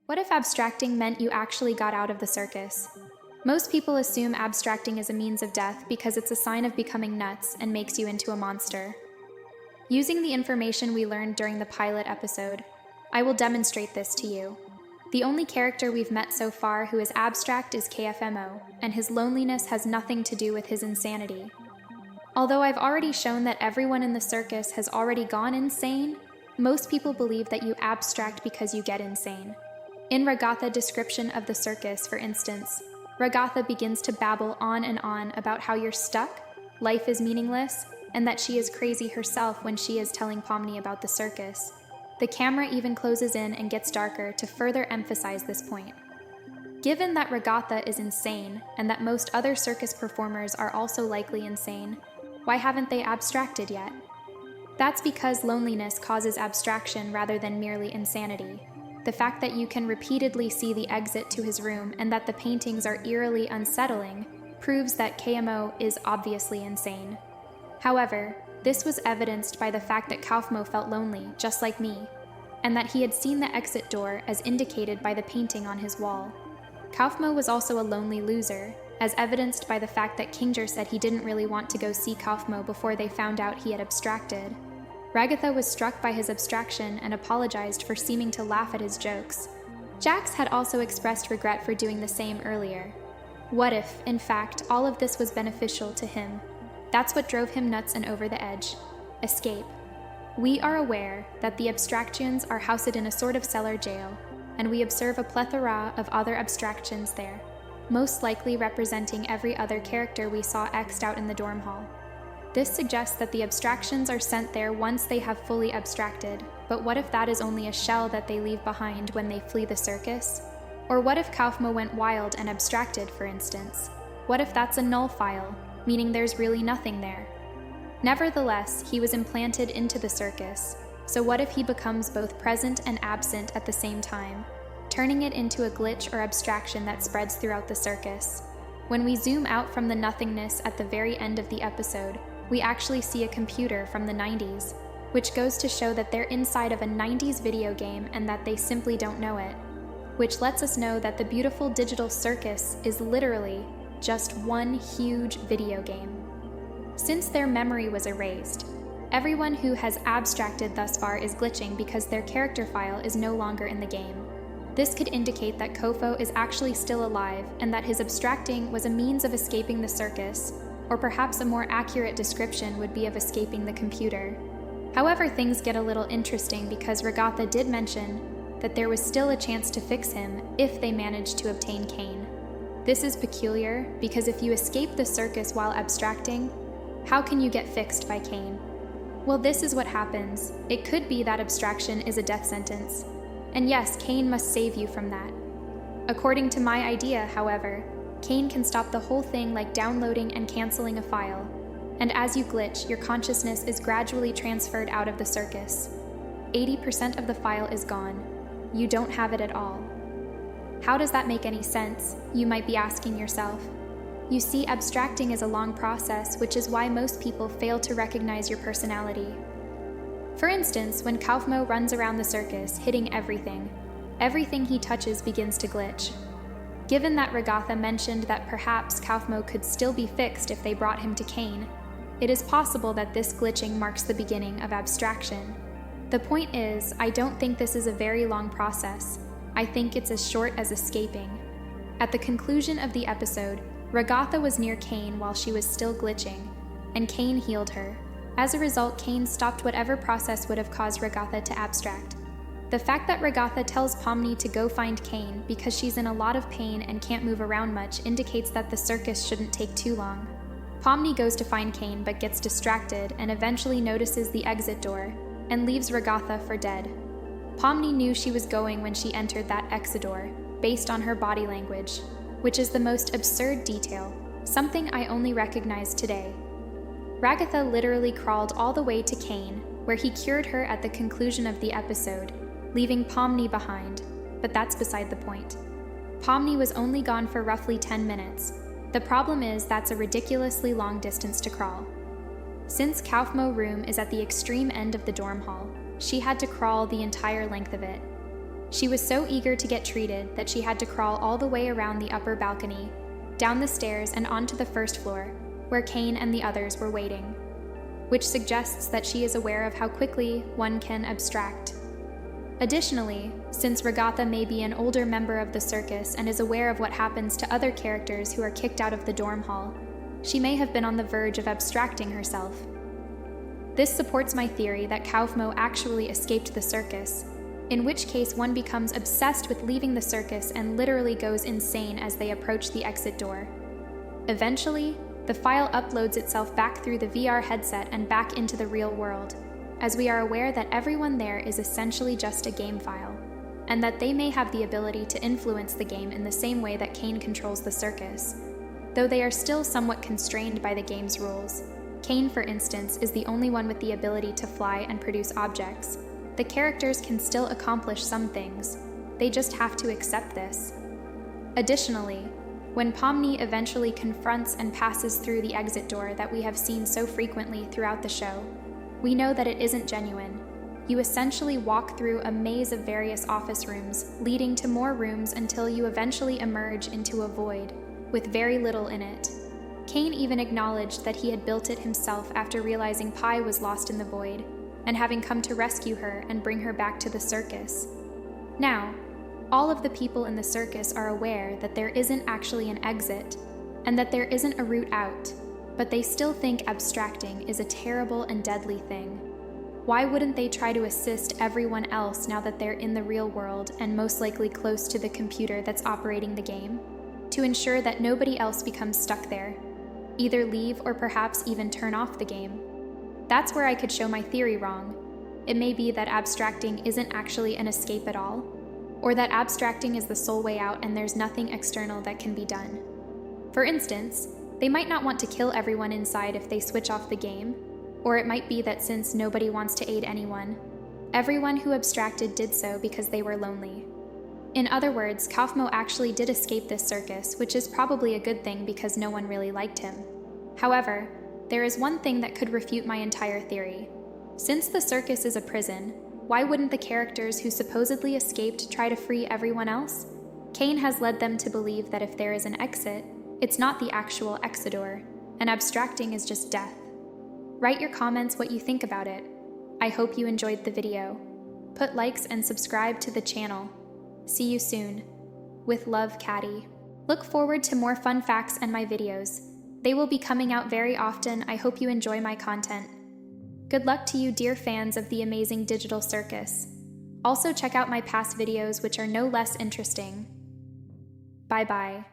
What if abstracting meant you actually got out of the circus? Most people assume abstracting is a means of death because it's a sign of becoming nuts and makes you into a monster. Using the information we learned during the pilot episode, I will demonstrate this to you. The only character we've met so far who is abstract is KFMO, and his loneliness has nothing to do with his insanity. Although I've already shown that everyone in the circus has already gone insane, most people believe that you abstract because you get insane. In Ragatha's description of the circus, for instance, Ragatha begins to babble on and on about how you're stuck, life is meaningless, and that she is crazy herself when she is telling Pomni about the circus. The camera even closes in and gets darker to further emphasize this point. Given that Ragatha is insane, and that most other circus performers are also likely insane, why haven't they abstracted yet? That's because loneliness causes abstraction rather than merely insanity. The fact that you can repeatedly see the exit to his room and that the paintings are eerily unsettling proves that KMO is obviously insane. However, this was evidenced by the fact that Kaufmo felt lonely, just like me, and that he had seen the exit door as indicated by the painting on his wall. Kaufmo was also a lonely loser, as evidenced by the fact that Kinger said he didn't really want to go see Kaufmo before they found out he had abstracted. Ragatha was struck by his abstraction and apologized for seeming to laugh at his jokes. Jax had also expressed regret for doing the same earlier. What if, in fact, all of this was beneficial to him? That's what drove him nuts and over the edge. Escape. We are aware that the abstractions are housed in a sort of cellar jail, and we observe a plethora of other abstractions there, most likely representing every other character we saw X'd out in the dorm hall. This suggests that the abstractions are sent there once they have fully abstracted, but what if that is only a shell that they leave behind when they flee the circus? Or what if Kaufmo went wild and abstracted, for instance? What if that's a null file, meaning there's really nothing there? Nevertheless, he was implanted into the circus, so what if he becomes both present and absent at the same time, turning it into a glitch or abstraction that spreads throughout the circus? When we zoom out from the nothingness at the very end of the episode, we actually see a computer from the 90s, which goes to show that they're inside of a 90s video game and that they simply don't know it, which lets us know that the beautiful digital circus is literally just one huge video game. Since their memory was erased, everyone who has abstracted thus far is glitching because their character file is no longer in the game. This could indicate that Kofo is actually still alive and that his abstracting was a means of escaping the circus, or perhaps a more accurate description would be of escaping the computer. However, things get a little interesting because Ragatha did mention that there was still a chance to fix him if they managed to obtain Kane. This is peculiar because if you escape the circus while abstracting, how can you get fixed by Kane? Well, this is what happens. It could be that abstraction is a death sentence. And yes, Kane must save you from that. According to my idea, however, Kane can stop the whole thing like downloading and canceling a file, and as you glitch, your consciousness is gradually transferred out of the circus. 80% of the file is gone. You don't have it at all. How does that make any sense? You might be asking yourself. You see, abstracting is a long process, which is why most people fail to recognize your personality. For instance, when Kaufmo runs around the circus, hitting everything he touches begins to glitch. Given that Ragatha mentioned that perhaps Kaufmo could still be fixed if they brought him to Kane, it is possible that this glitching marks the beginning of abstraction. The point is, I don't think this is a very long process. I think it's as short as escaping. At the conclusion of the episode, Ragatha was near Kane while she was still glitching, and Kane healed her. As a result, Kane stopped whatever process would have caused Ragatha to abstract. The fact that Ragatha tells Pomni to go find Kane because she's in a lot of pain and can't move around much indicates that the circus shouldn't take too long. Pomni goes to find Kane but gets distracted and eventually notices the exit door and leaves Ragatha for dead. Pomni knew she was going when she entered that exit door, based on her body language, which is the most absurd detail, something I only recognize today. Ragatha literally crawled all the way to Kane, where he cured her at the conclusion of the episode, leaving Pomni behind, but that's beside the point. Pomni was only gone for roughly 10 minutes. The problem is that's a ridiculously long distance to crawl. Since Kaufmo's room is at the extreme end of the dorm hall, she had to crawl the entire length of it. She was so eager to get treated that she had to crawl all the way around the upper balcony, down the stairs and onto the first floor, where Kane and the others were waiting, which suggests that she is aware of how quickly one can abstract. Additionally, since Regatha may be an older member of the circus and is aware of what happens to other characters who are kicked out of the dorm hall, she may have been on the verge of abstracting herself. This supports my theory that Kaufmo actually escaped the circus, in which case one becomes obsessed with leaving the circus and literally goes insane as they approach the exit door. Eventually, the file uploads itself back through the VR headset and back into the real world, as we are aware that everyone there is essentially just a game file, and that they may have the ability to influence the game in the same way that Kane controls the circus, though they are still somewhat constrained by the game's rules. Kane, for instance, is the only one with the ability to fly and produce objects. The characters can still accomplish some things, they just have to accept this. Additionally, when Pomni eventually confronts and passes through the exit door that we have seen so frequently throughout the show, we know that it isn't genuine. You essentially walk through a maze of various office rooms, leading to more rooms until you eventually emerge into a void, with very little in it. Kane even acknowledged that he had built it himself after realizing Pi was lost in the void, and having come to rescue her and bring her back to the circus. Now, all of the people in the circus are aware that there isn't actually an exit, and that there isn't a route out, but they still think abstracting is a terrible and deadly thing. Why wouldn't they try to assist everyone else now that they're in the real world and most likely close to the computer that's operating the game, to ensure that nobody else becomes stuck there, either leave or perhaps even turn off the game? That's where I could show my theory wrong. It may be that abstracting isn't actually an escape at all, or that abstracting is the sole way out and there's nothing external that can be done. For instance, they might not want to kill everyone inside if they switch off the game, or it might be that since nobody wants to aid anyone, everyone who abstracted did so because they were lonely. In other words, Kaufmo actually did escape this circus, which is probably a good thing because no one really liked him. However, there is one thing that could refute my entire theory. Since the circus is a prison, why wouldn't the characters who supposedly escaped try to free everyone else? Kane has led them to believe that if there is an exit, it's not the actual exodor, and abstracting is just death. Write your comments what you think about it. I hope you enjoyed the video. Put likes and subscribe to the channel. See you soon. With love, Katty. Look forward to more fun facts and my videos. They will be coming out very often. I hope you enjoy my content. Good luck to you, dear fans of the amazing digital circus. Also check out my past videos, which are no less interesting. Bye-bye.